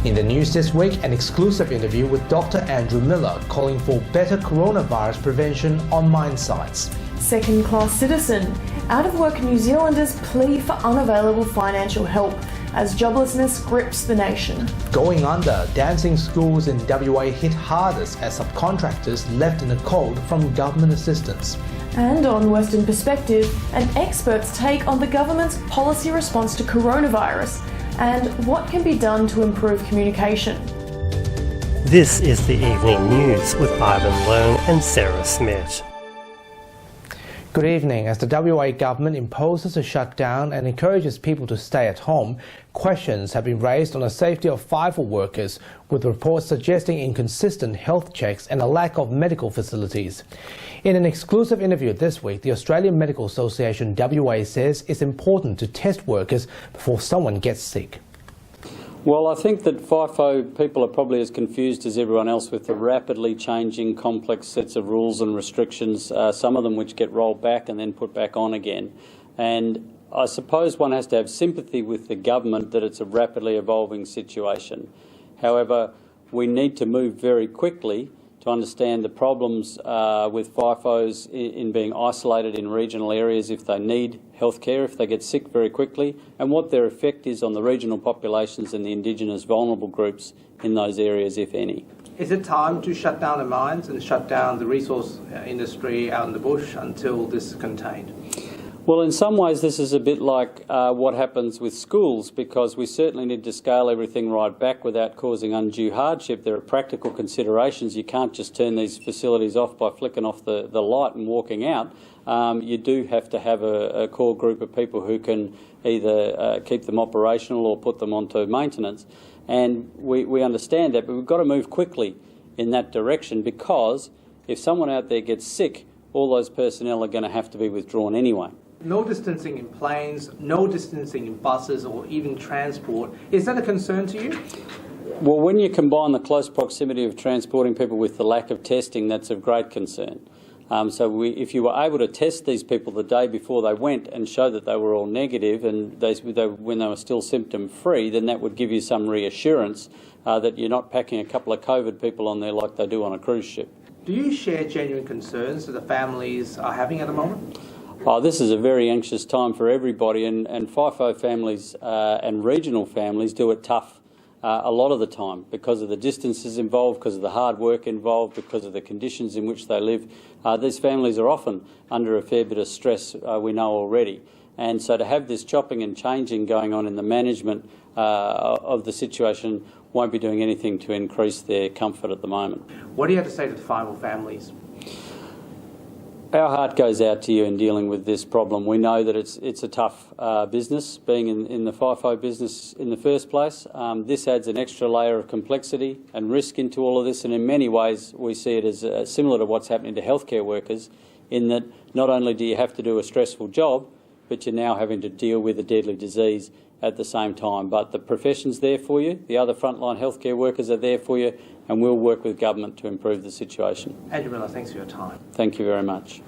In the news this week, an exclusive interview with Dr. Andrew Miller calling for better coronavirus prevention on mine sites. Second-class citizen. Out-of-work New Zealanders plea for unavailable financial help as joblessness grips the nation. Going under, dancing schools in WA hit hardest as subcontractors left in the cold from government assistance. And on Western Perspective, an expert's take on the government's policy response to coronavirus and what can be done to improve communication. This is the Evening News with Ivan Leung and Sarah Smith. Good evening. As the WA government imposes a shutdown and encourages people to stay at home, questions have been raised on the safety of FIFO workers, with reports suggesting inconsistent health checks and a lack of medical facilities. In an exclusive interview this week, the Australian Medical Association WA says it's important to test workers before someone gets sick. Well, I think that FIFO people are probably as confused as everyone else with the rapidly changing complex sets of rules and restrictions, some of them which get rolled back and then put back on again. And I suppose one has to have sympathy with the government that it's a rapidly evolving situation. However, we need to move very quickly to understand the problems with FIFOs in being isolated in regional areas if they need healthcare, if they get sick very quickly, and what their effect is on the regional populations and the Indigenous vulnerable groups in those areas, if any. Is it time to shut down the mines and shut down the resource industry out in the bush until this is contained? Well, in some ways this is a bit like what happens with schools, because we certainly need to scale everything right back without causing undue hardship. There are practical considerations. You can't just turn these facilities off by flicking off the light and walking out. You do have to have a core group of people who can either keep them operational or put them onto maintenance. And we understand that, but we've got to move quickly in that direction, because if someone out there gets sick, all those personnel are going to have to be withdrawn anyway. No distancing in planes, no distancing in buses or even transport. Is that a concern to you? Well, when you combine the close proximity of transporting people with the lack of testing, that's of great concern. If you were able to test these people the day before they went and show that they were all negative and when they were still symptom-free, then that would give you some reassurance that you're not packing a couple of COVID people on there like they do on a cruise ship. Do you share genuine concerns that the families are having at the moment? Oh, this is a very anxious time for everybody, and FIFO families and regional families do it tough a lot of the time because of the distances involved, because of the hard work involved, because of the conditions in which they live. These families are often under a fair bit of stress, we know already. And so to have this chopping and changing going on in the management of the situation won't be doing anything to increase their comfort at the moment. What do you have to say to the FIFO families? Our heart goes out to you in dealing with this problem. We know that it's a tough business, being in the FIFO business in the first place. This adds an extra layer of complexity and risk into all of this, and in many ways we see it as similar to what's happening to healthcare workers, in that not only do you have to do a stressful job, but you're now having to deal with a deadly disease at the same time. But the profession's there for you, the other frontline healthcare workers are there for you, and we'll work with government to improve the situation. Andrew Miller, thanks for your time. Thank you very much.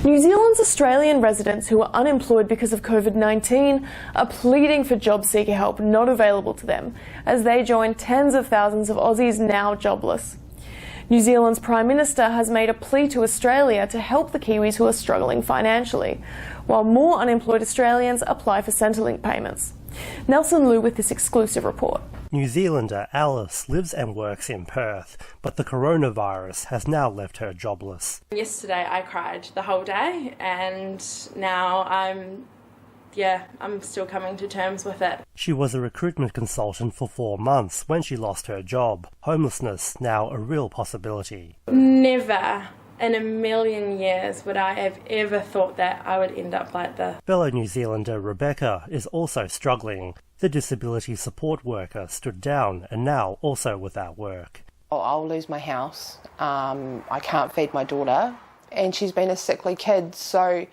New Zealand's Australian residents who are unemployed because of COVID-19 are pleading for job seeker help not available to them, as they join tens of thousands of Aussies now jobless. New Zealand's Prime Minister has made a plea to Australia to help the Kiwis who are struggling financially, while more unemployed Australians apply for Centrelink payments. Nelson Liu with this exclusive report. New Zealander Alice lives and works in Perth, but the coronavirus has now left her jobless. Yesterday I cried the whole day, and now I'm still coming to terms with it. She was a recruitment consultant for 4 months when she lost her job. Homelessness now a real possibility. Never in a million years would I have ever thought that I would end up like this. Fellow New Zealander Rebecca is also struggling. The disability support worker stood down and now also without work. I'll lose my house. I can't feed my daughter, and she's been a sickly kid, so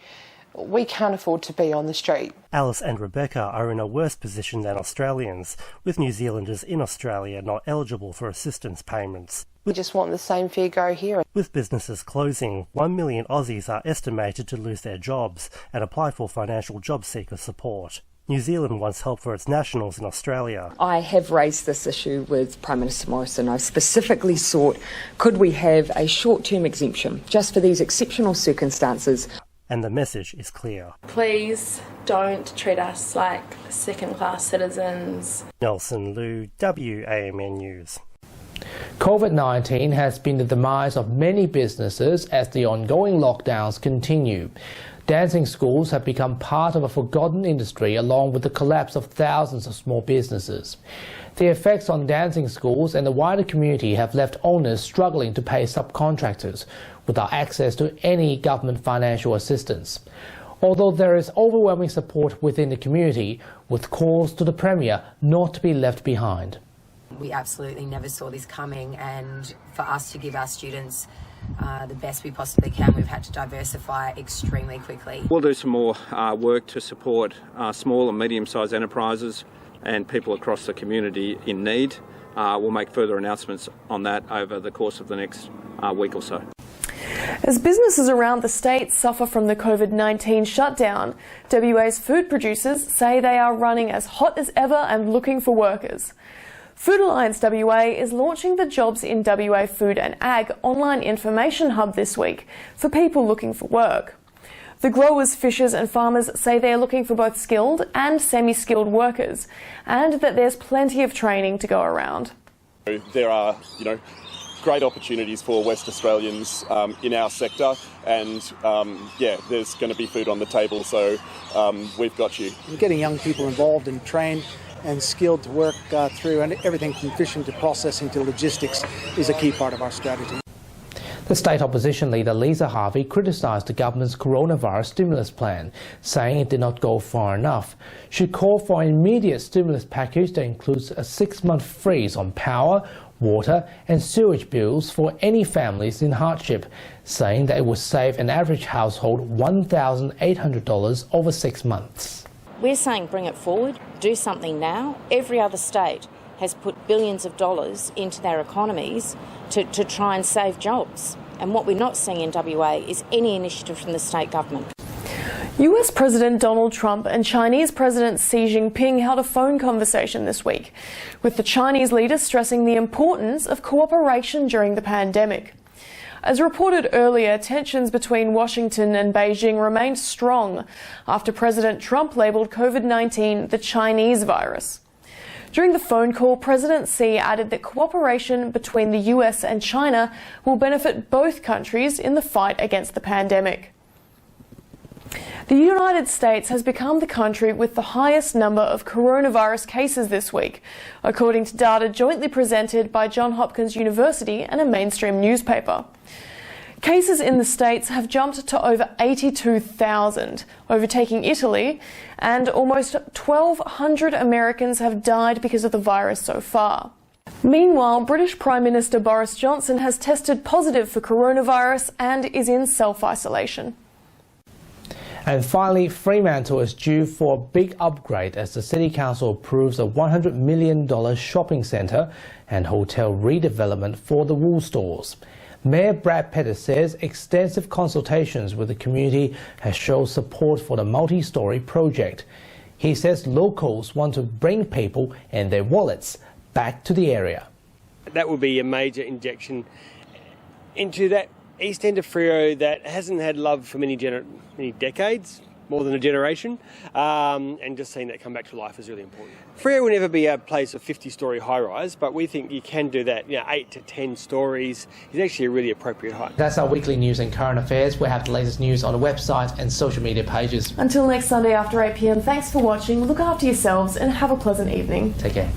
we can't afford to be on the street. Alice and Rebecca are in a worse position than Australians, with New Zealanders in Australia not eligible for assistance payments. We just want the same fair go here. With businesses closing, 1 million Aussies are estimated to lose their jobs and apply for financial job seeker support. New Zealand wants help for its nationals in Australia. I have raised this issue with Prime Minister Morrison. I've specifically sought, could we have a short-term exemption just for these exceptional circumstances? And the message is clear. Please don't treat us like second-class citizens. Nelson Liu, WAMN News. COVID-19 has been the demise of many businesses as the ongoing lockdowns continue. Dancing schools have become part of a forgotten industry along with the collapse of thousands of small businesses. The effects on dancing schools and the wider community have left owners struggling to pay subcontractors without access to any government financial assistance. Although there is overwhelming support within the community, with calls to the Premier not to be left behind. We absolutely never saw this coming, and for us to give our students the best we possibly can, we've had to diversify extremely quickly. We'll do some more work to support small and medium-sized enterprises and people across the community in need. We'll make further announcements on that over the course of the next week or so. As businesses around the state suffer from the COVID-19 shutdown, WA's food producers say they are running as hot as ever and looking for workers. Food Alliance WA is launching the Jobs in WA Food and Ag online information hub this week for people looking for work. The growers, fishers and farmers say they are looking for both skilled and semi-skilled workers, and that there's plenty of training to go around. There are, great opportunities for West Australians in our sector, and there's going to be food on the table, so we've got you. Getting young people involved and trained and skilled to work through, and everything from fishing to processing to logistics is a key part of our strategy. The state opposition leader Lisa Harvey criticised the government's coronavirus stimulus plan, saying it did not go far enough. She called for an immediate stimulus package that includes a 6-month freeze on power, water and sewage bills for any families in hardship, saying that it would save an average household $1,800 over 6 months. We're saying bring it forward, do something now. Every other state has put billions of dollars into their economies to try and save jobs. And what we're not seeing in WA is any initiative from the state government. US President Donald Trump and Chinese President Xi Jinping held a phone conversation this week, with the Chinese leader stressing the importance of cooperation during the pandemic. As reported earlier, tensions between Washington and Beijing remained strong after President Trump labelled COVID-19 the Chinese virus. During the phone call, President Xi added that cooperation between the US and China will benefit both countries in the fight against the pandemic. The United States has become the country with the highest number of coronavirus cases this week, according to data jointly presented by Johns Hopkins University and a mainstream newspaper. Cases in the States have jumped to over 82,000, overtaking Italy, and almost 1,200 Americans have died because of the virus so far. Meanwhile, British Prime Minister Boris Johnson has tested positive for coronavirus and is in self-isolation. And finally, Fremantle is due for a big upgrade as the City Council approves a $100 million shopping centre and hotel redevelopment for the Wool stores. Mayor Brad Pettis says extensive consultations with the community has shown support for the multi-storey project. He says locals want to bring people and their wallets back to the area. That would be a major injection into that east end of Freo that hasn't had love for many decades, more than a generation, and just seeing that come back to life is really important. Freo will never be a place of 50-storey high-rise, but we think you can do that. 8 to 10 stories is actually a really appropriate height. That's our weekly news and current affairs. We have the latest news on the website and social media pages. Until next Sunday after 8 p.m, thanks for watching, look after yourselves and have a pleasant evening. Take care.